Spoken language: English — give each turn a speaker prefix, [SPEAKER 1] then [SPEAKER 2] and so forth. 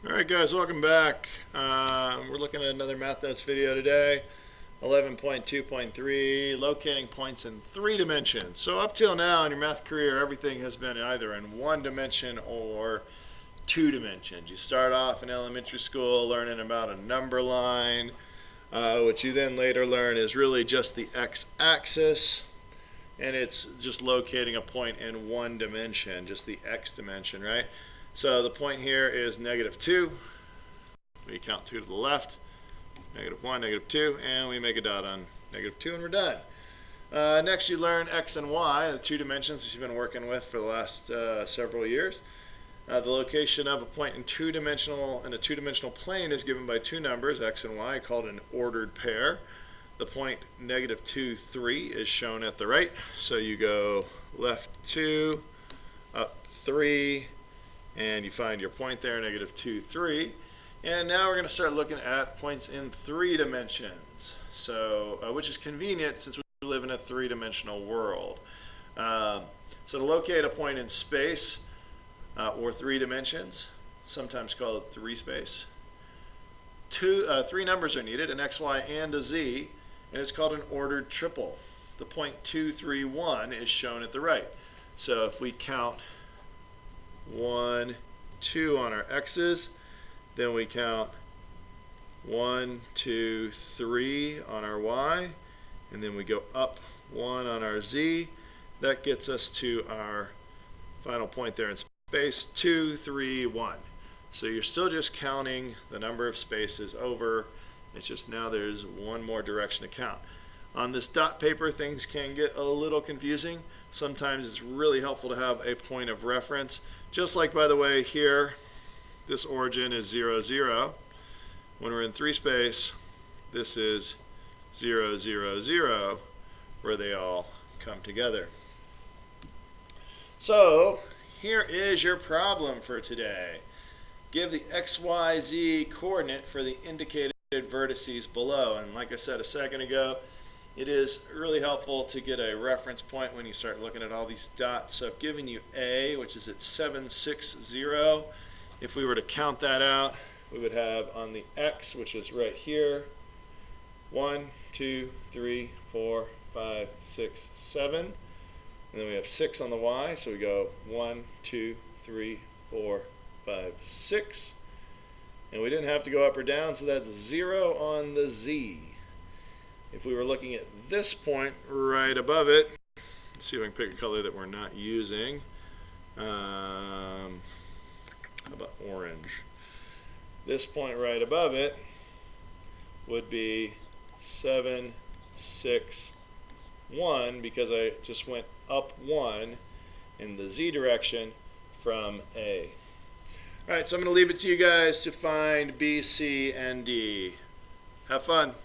[SPEAKER 1] Alright guys, welcome back. We're looking at another Math Notes video today. 11.2.3, locating points in 3 dimensions. So up till now in your math career, everything has been either in 1 dimension or 2 dimensions. You start off in elementary school learning about a number line, which you then later learn is really just the x-axis, and it's just locating a point in 1 dimension, just the x dimension, right? So the point here is -2. We count 2 to the left, -1, -2, and we make a dot on -2, and we're done. Next you learn x and y, the 2 dimensions that you've been working with for the last several years. The location of a point in a two-dimensional plane is given by 2 numbers, x and y, called an ordered pair. The point -2, 3 is shown at the right. So you go left 2, up 3, and you find your point there, -2, 3. And now we're going to start looking at points in 3 dimensions, so which is convenient since we live in a 3-dimensional world. So to locate a point in space or 3 dimensions, sometimes called 3 space, 3 numbers are needed, an x, y, and a z, and it's called an ordered triple. The point 2, 3, 1 is shown at the right. So if we count 1, 2 on our x's, then we count 1, 2, 3 on our y, and then we go up 1 on our z. That gets us to our final point there in space, 2, 3, 1. So you're still just counting the number of spaces over. It's just now there's one more direction to count. On this dot paper, things can get a little confusing. Sometimes it's really helpful to have a point of reference. Just like, by the way, here, this origin is 0, 0. When we're in 3 space, this is 0, 0, 0, where they all come together. So here is your problem for today. Give the x, y, z coordinate for the indicated vertices below. And like I said a second ago, it is really helpful to get a reference point when you start looking at all these dots. So I've given you A, which is at 7, 6, 0. If we were to count that out, we would have on the x, which is right here, 1, 2, 3, 4, 5, 6, 7. And then we have 6 on the y, so we go 1, 2, 3, 4, 5, 6. And we didn't have to go up or down, so that's 0 on the z. If we were looking at this point right above it, let's see if I can pick a color that we're not using. How about orange? This point right above it would be 7, 6, 1, because I just went up 1 in the z direction from A. Alright, so I'm going to leave it to you guys to find B, C, and D. Have fun.